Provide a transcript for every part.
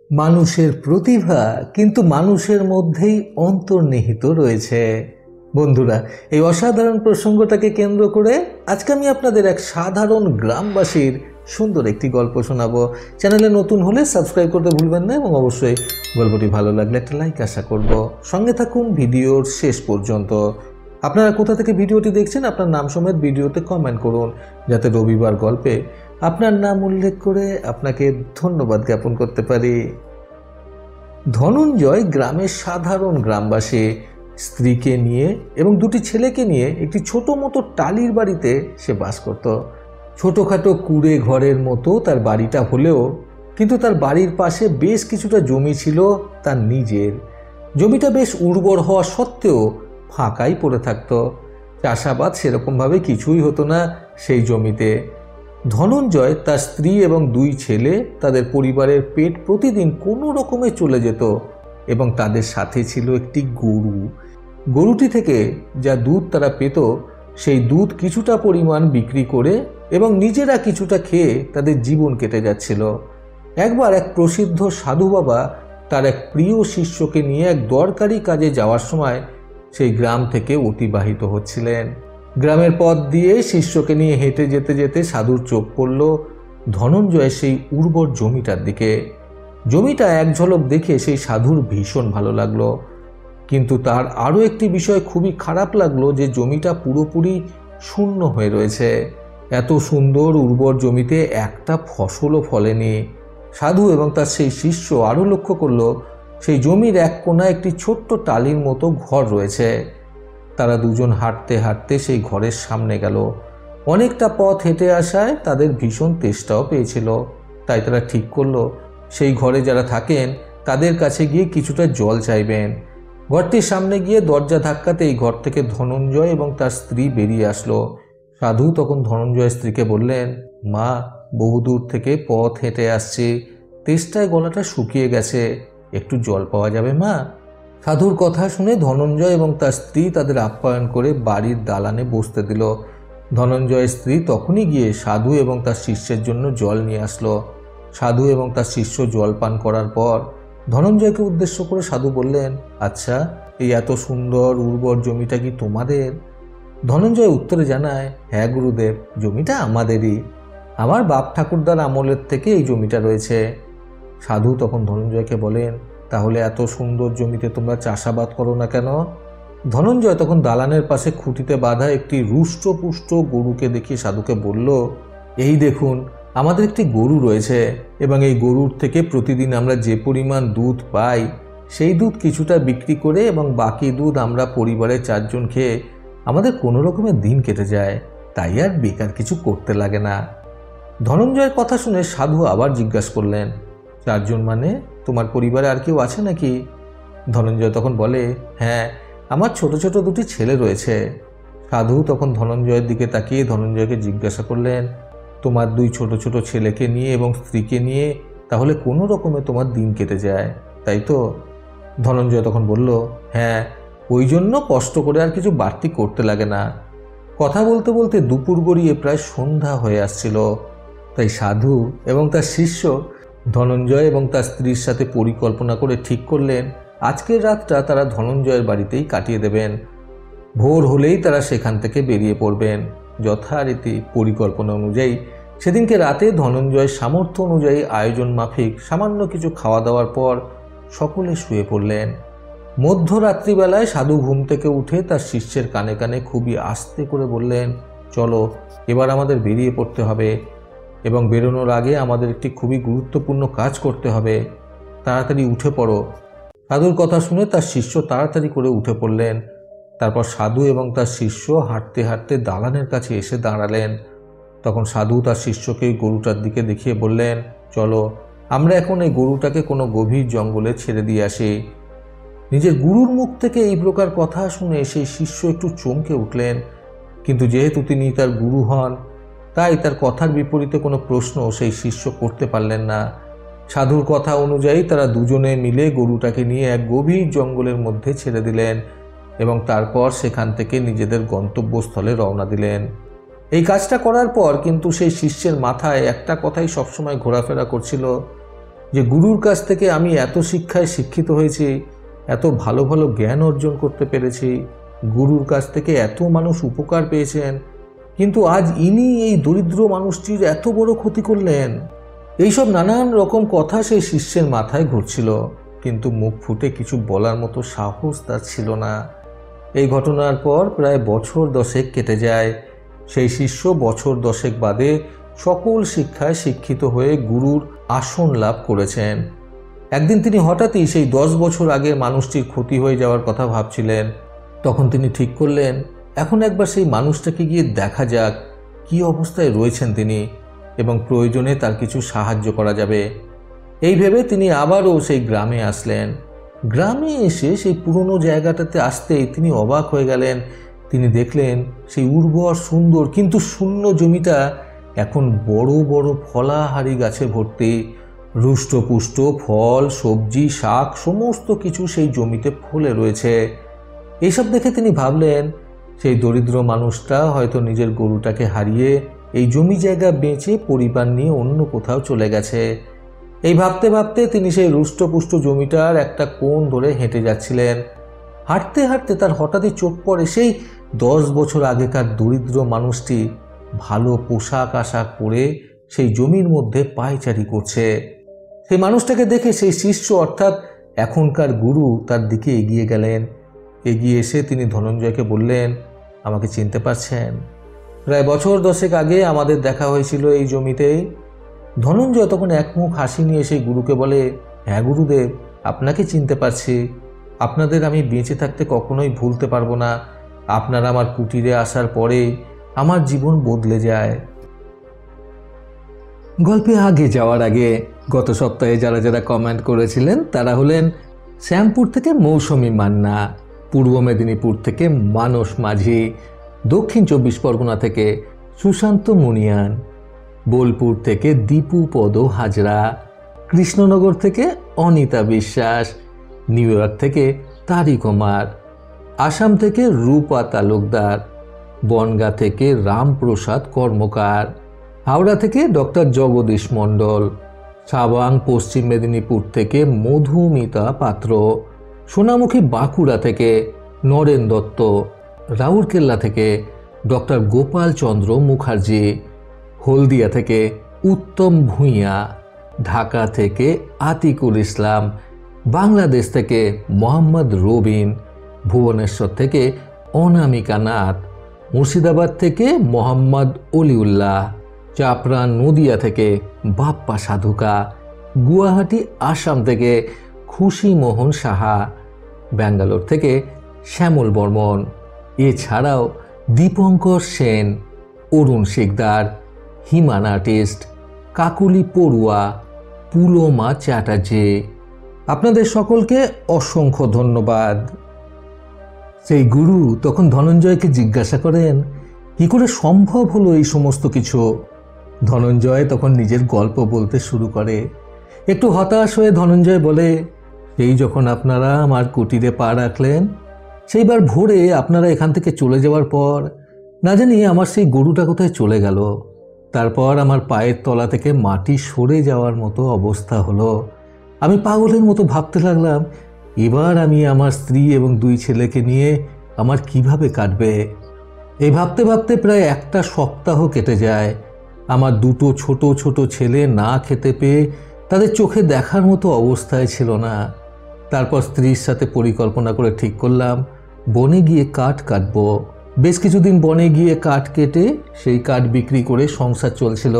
মানুষের প্রতিভা কিন্তু মানুষের মধ্যেই অন্তর্নিহিত রয়েছে। বন্ধুরা, এই অসাধারণ প্রসঙ্গটাকে কেন্দ্র করে আজকে আমি আপনাদের এক সাধারণ গ্রামবাসীর সুন্দর একটি গল্প শোনাবো। চ্যানেলে নতুন হলে সাবস্ক্রাইব করতে ভুলবেন না এবং অবশ্যই গল্পটি ভালো লাগলে একটা লাইক আশা করব। সঙ্গে থাকুন ভিডিওর শেষ পর্যন্ত। আপনারা কোথা থেকে ভিডিওটি দেখছেন আপনার নাম সমেত ভিডিওতে কমেন্ট করুন, যাতে রবিবার গল্পে আপনার নাম উল্লেখ করে আপনাকে ধন্যবাদ জ্ঞাপন করতে পারি। ধনঞ্জয় গ্রামের সাধারণ গ্রামবাসী। স্ত্রীকে নিয়ে এবং দুটি ছেলেকে নিয়ে একটি ছোট মতো টালির বাড়িতে সে বাস করত। ছোটোখাটো কুড়ে ঘরের মতো তার বাড়িটা হলেও কিন্তু তার বাড়ির পাশে বেশ কিছুটা জমি ছিল তার নিজের। জমিটা বেশ উর্বর হওয়া সত্ত্বেও ফাঁকাই পড়ে থাকতো। চাষাবাদ সেরকমভাবে কিছুই হতো না সেই জমিতে। ধনঞ্জয়, তার স্ত্রী এবং দুই ছেলে, তাদের পরিবারের পেট প্রতিদিন কোনো রকমে চলে যেত এবং তাদের সাথে ছিল একটি গরু। গরুটি থেকে যা দুধ তারা পেত সেই দুধ কিছুটা পরিমাণ বিক্রি করে এবং নিজেরা কিছুটা খেয়ে তাদের জীবন কেটে যাচ্ছিল। একবার এক প্রসিদ্ধ সাধু বাবা তার এক প্রিয় শিষ্যকে নিয়ে এক দরকারি কাজে যাওয়ার সময় সেই গ্রাম থেকে অতিবাহিত হচ্ছিলেন। গ্রামের পথ দিয়ে শিষ্যকে নিয়ে হেঁটে যেতে যেতে সাধুর চোখ পড়ল ধনঞ্জয়ের সেই উর্বর জমিটার দিকে। জমিটা এক ঝলক দেখে সেই সাধুর ভীষণ ভালো লাগলো, কিন্তু তার আরও একটি বিষয় খুবই খারাপ লাগলো, যে জমিটা পুরোপুরি শূন্য হয়ে রয়েছে। এত সুন্দর উর্বর জমিতে একটা ফসলও ফলেনি। সাধু এবং তার সেই শিষ্য আরও লক্ষ্য করলো সেই জমির এক কোণায় একটি ছোট্ট টালির মতো ঘর রয়েছে। তারা দুজন হাঁটতে হাঁটতে সেই ঘরের সামনে গেল। অনেকটা পথ হেঁটে আসায় তাদের ভীষণ তেষ্টাও পেয়েছিল, তাই তারা ঠিক করলো সেই ঘরে যারা থাকেন তাদের কাছে গিয়ে কিছুটা জল চাইবেন। ঘরটির সামনে গিয়ে দরজা ধাক্কাতে এই ঘর থেকে ধনঞ্জয় এবং তার স্ত্রী বেরিয়ে আসলো। সাধু তখন ধনঞ্জয়ের স্ত্রীকে বললেন, মা, বহুদূর থেকে পথ হেঁটে আসছি, তেষ্টায় গলাটা শুকিয়ে গেছে, একটু জল পাওয়া যাবে মা? সাধুর কথা শুনে ধনঞ্জয় এবং তার স্ত্রী তাদের আপ্যায়ন করে বাড়ির দালানে বসতে দিল। ধনঞ্জয়ের স্ত্রী তখনই গিয়ে সাধু এবং তার শিষ্যের জন্য জল নিয়ে আসলো। সাধু এবং তার শিষ্য জল পান করার পর ধনঞ্জয়কে উদ্দেশ্য করে সাধু বললেন, আচ্ছা, এই এত সুন্দর উর্বর জমিটা কি তোমাদের? ধনঞ্জয় উত্তরে জানায়, হ্যাঁ গুরুদেব, জমিটা আমাদেরই। আমার বাপ ঠাকুরদার আমলের থেকে এই জমিটা রয়েছে। সাধু তখন ধনঞ্জয়কে বলেন, তাহলে এত সুন্দর জমিতে তোমরা চাষাবাদ করো না কেন? ধনঞ্জয় তখন দালানের পাশে খুঁটিতে বাঁধা একটি রুষ্টপুষ্ট গরুকে দেখিয়ে সাধুকে বলল, এই দেখুন, আমাদের একটি গরু রয়েছে এবং এই গরুর থেকে প্রতিদিন আমরা যে পরিমাণ দুধ পাই সেই দুধ কিছুটা বিক্রি করে এবং বাকি দুধ আমরা পরিবারের 4 জন খেয়ে আমাদের কোনো রকমের দিন কেটে যায়, তাই আর বেকার কিছু করতে লাগে না। ধনঞ্জয়ের কথা শুনে সাধু আবার জিজ্ঞাসা করলেন, 4 জন মানে তোমার পরিবারে আর কেউ আছে নাকি? ধনঞ্জয় তখন বলে, হ্যাঁ, আমার ছোট ছোট 2টি ছেলে রয়েছে। সাধু তখন ধনঞ্জয়ের দিকে তাকিয়ে ধনঞ্জয়কে জিজ্ঞাসা করলেন, তোমার 2 ছোট ছোট ছেলেকে নিয়ে এবং স্ত্রীকে নিয়ে তাহলে কোনো রকমে তোমার দিন কেটে যায়, তাই তো? ধনঞ্জয় তখন বলল, হ্যাঁ, ওই জন্য কষ্ট করে আর কিছু বাড়তি করতে লাগে না। কথা বলতে বলতে দুপুর গড়িয়ে প্রায় সন্ধ্যা হয়ে আসছিল, তাই সাধু এবং তার শিষ্য ধনঞ্জয় এবং তার স্ত্রীর সাথে পরিকল্পনা করে ঠিক করলেন আজকের রাতটা তারা ধনঞ্জয়ের বাড়িতেই কাটিয়ে দেবেন। ভোর হলেই তারা সেখান থেকে বেরিয়ে পড়বেন। যথারীতি পরিকল্পনা অনুযায়ী সেদিনকে রাতে ধনঞ্জয়ের সামর্থ্য অনুযায়ী আয়োজন মাফিক সামান্য কিছু খাওয়া দাওয়ার পর সকলে শুয়ে পড়লেন। মধ্যরাত্রিবেলায় সাধু ঘুম থেকে উঠে তার শিষ্যের কানে কানে খুবই আস্তে করে বললেন, চলো, এবার আমাদের বেরিয়ে পড়তে হবে এবং বেরোনোর আগে আমাদের একটি খুবই গুরুত্বপূর্ণ কাজ করতে হবে, তাড়াতাড়ি উঠে পড়ো। সাধুর কথা শুনে তার শিষ্য তাড়াতাড়ি করে উঠে পড়লেন। তারপর সাধু এবং তার শিষ্য হাঁটতে হাঁটতে দালানের কাছে এসে দাঁড়ালেন। তখন সাধু তার শিষ্যকে গরুটার দিকে দেখিয়ে বললেন, চলো, আমরা এখন এই গরুটাকে কোনো গভীর জঙ্গলে ছেড়ে দিয়ে আসি। নিজের গুরুর মুখ থেকে এই প্রকার কথা শুনে সেই শিষ্য একটু চমকে উঠলেন, কিন্তু যেহেতু তিনি তার গুরু হন তাই তার কথার বিপরীতে কোনো প্রশ্ন সেই শিষ্য করতে পারলেন না। সাধুর কথা অনুযায়ী তারা দুজনে মিলে গরুটাকে নিয়ে এক গভীর জঙ্গলের মধ্যে ছেড়ে দিলেন এবং তারপর সেখান থেকে নিজেদের গন্তব্যস্থলে রওনা দিলেন। এই কাজটা করার পর কিন্তু সেই শিষ্যের মাথায় একটা কথাই সবসময় ঘোরাফেরা করছিল, যে গুরুর কাছ থেকে আমি এত শিক্ষায় শিক্ষিত হয়েছি, এত ভালো ভালো জ্ঞান অর্জন করতে পেরেছি, গুরুর কাছ থেকে এত মানুষ উপকার পেয়েছেন, কিন্তু আজ ইনি এই দরিদ্র মানুষটির এত বড় ক্ষতি করলেন। এইসব নানান রকম কথা সেই শিষ্যের মাথায় ঘুরছিল, কিন্তু মুখ ফুটে কিছু বলার মতো সাহস তার ছিল না। এই ঘটনার পর প্রায় বছর 10 কেটে যায়। সেই শিষ্য বছর 10 বাদে সকল শিক্ষায় শিক্ষিত হয়ে গুরুর আসন লাভ করেছেন। একদিন তিনি হঠাৎই সেই 10 বছর আগের মানুষটির ক্ষতি হয়ে যাওয়ার কথা ভাবছিলেন। তখন তিনি ঠিক করলেন, এখন একবার সেই মানুষটাকে গিয়ে দেখা যাক কি অবস্থায় রয়েছেন তিনি, এবং প্রয়োজনে তার কিছু সাহায্য করা যাবে। এই ভেবে তিনি আবারও সেই গ্রামে আসলেন। গ্রামে এসে সেই পুরনো জায়গাটাতে আসতেই তিনি অবাক হয়ে গেলেন। তিনি দেখলেন সেই উর্বর সুন্দর কিন্তু শূন্য জমিটা এখন বড় বড় ফলাহারি গাছে ভর্তি। রুষ্টপুষ্ট ফল, সবজি, শাক সমস্ত কিছু সেই জমিতে ফলে রয়েছে। এইসব দেখে তিনি ভাবলেন, সেই দরিদ্র মানুষটা হয়তো নিজের গরুটাকে হারিয়ে এই জমি জায়গা বেচে পরিবার নিয়ে অন্য কোথাও চলে গেছে। এই ভাবতে ভাবতে তিনি সেই রুষ্টপুষ্ট জমিটার একটা কোণ ধরে হেঁটে যাচ্ছিলেন। হাঁটতে হাঁটতে তার হঠাৎই চোখ পড়ে সেই 10 বছর আগেকার দরিদ্র মানুষটি ভালো পোশাক আশাক পরে সেই জমির মধ্যে পায়চারি করছে। সেই মানুষটাকে দেখে সেই শিষ্য অর্থাৎ এখনকার গুরু তার দিকে এগিয়ে গেলেন। এগিয়ে এসে তিনি ধনঞ্জয়কে বললেন, আমাকে চিনতে পারছেন? প্রায় বছর 10 আগে আমাদের দেখা হয়েছিল এই জমিতেই। ধনঞ্জয় তখন একমুখ হাসি নিয়ে সেই গুরুকে বলে, হ্যাঁ গুরুদেব, আপনাকে চিনতে পারছি। আপনাদের আমি বেঁচে থাকতে কখনোই ভুলতে পারবো না। আপনারা আমার কুটিরে আসার পরে আমার জীবন বদলে যায়। গল্পে আগে যাওয়ার আগে গত সপ্তাহে যারা যারা কমেন্ট করেছিলেন তারা হলেন শ্যামপুর থেকে মৌসুমী মান্না, পূর্ব মেদিনীপুর থেকে মানস মাঝি, দক্ষিণ 24 পরগনা থেকে সুশান্ত মুনিয়ান, বোলপুর থেকে দীপু পদ হাজরা, কৃষ্ণনগর থেকে অনিতা বিশ্বাস, নিউ ইয়র্ক থেকে তারি কুমার, আসাম থেকে রূপা তালুকদার, বনগাঁ থেকে রামপ্রসাদ কর্মকার, হাওড়া থেকে ডক্টর জগদীশ মণ্ডল, সাবাং পশ্চিম মেদিনীপুর থেকে মধুমিতা পাত্র, সোনামুখী বাঁকুড়া থেকে নরেন দত্ত, রাউরকেল্লা থেকে ডক্টর গোপাল চন্দ্র মুখার্জি, হলদিয়া থেকে উত্তম ভূঁইয়া, ঢাকা থেকে আতিকুল ইসলাম, বাংলাদেশ থেকে মোহাম্মদ রবিন, ভুবনেশ্বর থেকে অনামিকা নাথ, মুর্শিদাবাদ থেকে মোহাম্মদ অলিউল্লাহ, চাপড়া নদিয়া থেকে বাপ্পা সাধুকা, গুয়াহাটি আসাম থেকে খুশি মোহন সাহা, ব্যাঙ্গালোর থেকে শ্যামল বর্মন, এছাড়াও দীপঙ্কর সেন, অরুণ শিকদার, হিমান আর্টিস্ট, কাকুলি পড়ুয়া, পুলমা চ্যাটার্জি। আপনাদের সকলকে অসংখ্য ধন্যবাদ। সেই গুরু তখন ধনঞ্জয়কে জিজ্ঞাসা করেন, কি করে সম্ভব হলো এই সমস্ত কিছু? ধনঞ্জয় তখন নিজের গল্প বলতে শুরু করে। একটু হতাশ হয়ে ধনঞ্জয় বলে, সেই যখন আপনারা আমার কুটিরে পা রাখলেন, সেইবার ভোরে আপনারা এখান থেকে চলে যাওয়ার পর না জানি আমার সেই গরুটা কোথায় চলে গেল। তারপর আমার পায়ের তলা থেকে মাটি সরে যাওয়ার মতো অবস্থা হলো। আমি পাগলের মতো ভাবতে লাগলাম, এবার আমি আমার স্ত্রী এবং 2 ছেলেকে নিয়ে আমার কিভাবে কাটবে। এই ভাবতে ভাবতে প্রায় একটা সপ্তাহ কেটে যায়। আমার 2টো ছোট ছোট ছেলে না খেতে পেয়ে তাদের চোখে দেখার মতো অবস্থায় ছিল না। তারপর স্ত্রীর সাথে পরিকল্পনা করে ঠিক করলাম বনে গিয়ে কাঠ কাটবো। বেশ কিছুদিন বনে গিয়ে কাঠ কেটে সেই কাঠ বিক্রি করে সংসার চলছিল।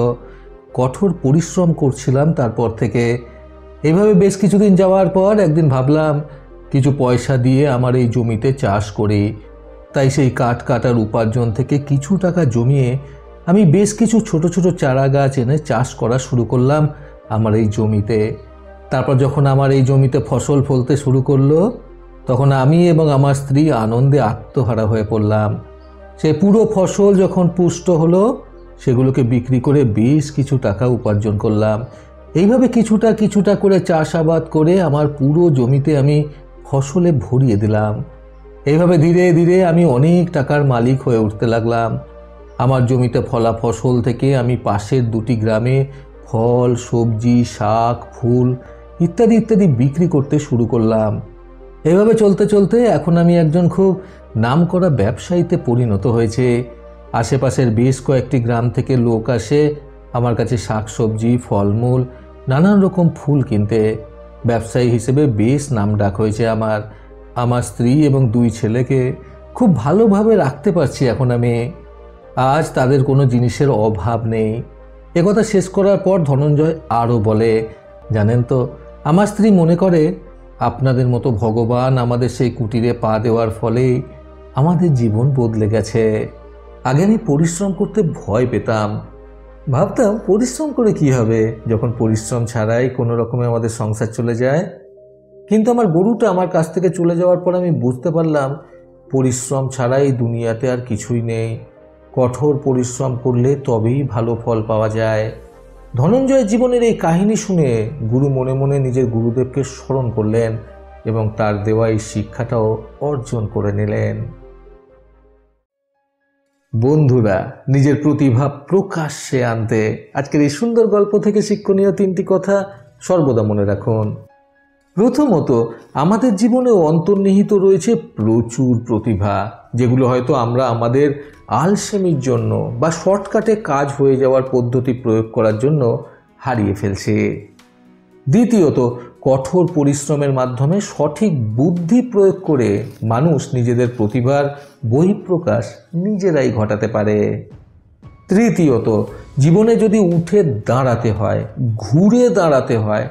কঠোর পরিশ্রম করছিলাম তারপর থেকে। এইভাবে বেশ কিছুদিন যাওয়ার পর একদিন ভাবলাম কিছু পয়সা দিয়ে আমার এই জমিতে চাষ করি। তাই সেই কাঠ কাটার উপার্জন থেকে কিছু টাকা জমিয়ে আমি বেশ কিছু ছোট ছোট চারা গাছ এনে চাষ করা শুরু করলাম আমার এই জমিতে। তারপর যখন আমার এই জমিতে ফসল ফলতে শুরু করলো, তখন আমি এবং আমার স্ত্রী আনন্দে আত্মহারা হয়ে পড়লাম। সে পুরো ফসল যখন পুষ্ট হলো, সেগুলোকে বিক্রি করে বেশ কিছু টাকা উপার্জন করলাম। এইভাবে কিছুটা কিছুটা করে চাষাবাদ করে আমার পুরো জমিতে আমি ফসলে ভরিয়ে দিলাম। এইভাবে ধীরে ধীরে আমি অনেক টাকার মালিক হয়ে উঠতে লাগলাম। আমার জমিতে ফলা ফসল থেকে আমি পাশের 2টি গ্রামে ফল, সবজি, শাক, ফুল ইত্যাদি ইত্যাদি বিক্রি করতে শুরু করলাম। এভাবে চলতে চলতে এখন আমি একজন খুব নামকরা ব্যবসায়ীতে পরিণত হয়েছে। আশেপাশের বেশ কয়েকটি গ্রাম থেকে লোক আসে আমার কাছে শাক সবজি, ফলমূল, নানান রকম ফুল কিনতে। ব্যবসায়ী হিসেবে বেশ নামডাক হয়েছে আমার। আমার স্ত্রী এবং 2 ছেলেকে খুব ভালোভাবে রাখতে পারছি এখন আমি। আজ তাদের কোনো জিনিসের অভাব নেই। একথা শেষ করার পর ধনঞ্জয় আরও বলে, জানেন তো, আমার স্ত্রী মনে করে আপনাদের মতো ভগবান আমাদের সেই কুটিরে পা দেওয়ার ফলেই আমাদের জীবন বদলে গেছে। আগে আমি পরিশ্রম করতে ভয় পেতাম, ভাবতাম পরিশ্রম করে কি হবে যখন পরিশ্রম ছাড়াই কোনো রকমে আমাদের সংসার চলে যায়। কিন্তু আমার গরুটা আমার কাছ থেকে চলে যাওয়ার পর আমি বুঝতে পারলাম পরিশ্রম ছাড়াই দুনিয়াতে আর কিছুই নেই। কঠোর পরিশ্রম করলে তবেই ভালো ফল পাওয়া যায়। ধনঞ্জয়ের জীবনের এই কাহিনী শুনে গুরু মনে মনে নিজের গুরুদেবকে স্মরণ করলেন এবং তার দেওয়া এই শিক্ষাটাও অর্জন করে নিলেন। বন্ধুরা, নিজের প্রতিভা প্রকাশ্যে আনতে আজকের এই সুন্দর গল্প থেকে শিক্ষণীয় 3টি কথা সর্বদা মনে রাখুন। প্রথমত, আমাদের জীবনে অন্তর্নিহিত রয়েছে প্রচুর প্রতিভা, যেগুলো হয়তো আমরা আমাদের আলসেমির জন্য বা শর্টকাটে কাজ হয়ে যাওয়ার পদ্ধতি প্রয়োগ করার জন্য হারিয়ে ফেলছি। দ্বিতীয়ত, কঠোর পরিশ্রমের মাধ্যমে সঠিক বুদ্ধি প্রয়োগ করে মানুষ নিজেদের প্রতিভার বহিঃপ্রকাশ নিজেরাই ঘটাতে পারে। তৃতীয়ত, জীবনে যদি উঠে দাঁড়াতে হয়, ঘুরে দাঁড়াতে হয়,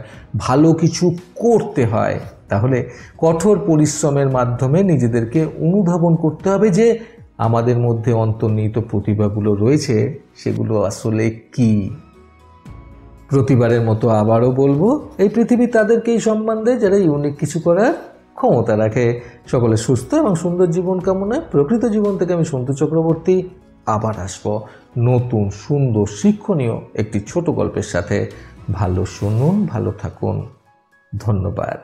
ভালো কিছু করতে হয়, তাহলে কঠোর পরিশ্রমের মাধ্যমে নিজেদেরকে অনুধাবন করতে হবে যে আমাদের মধ্যে অন্তর্নিহিত প্রতিভাগুলো রয়েছে, সেগুলো আসলে কি। প্রতিবারের মতো আবারও বলবো, এই পৃথিবী তাদেরকেই সম্মান দেয় যারা ইউনিক কিছু করার ক্ষমতা রাখে। সকলে সুস্থ এবং সুন্দর জীবন কামনায় প্রকৃত জীবন থেকে আমি সন্তু চক্রবর্তী আবার আসবো নতুন সুন্দর শিক্ষণীয় একটি ছোট গল্পের সাথে। ভালো শুনুন, ভালো থাকুন। ধন্যবাদ।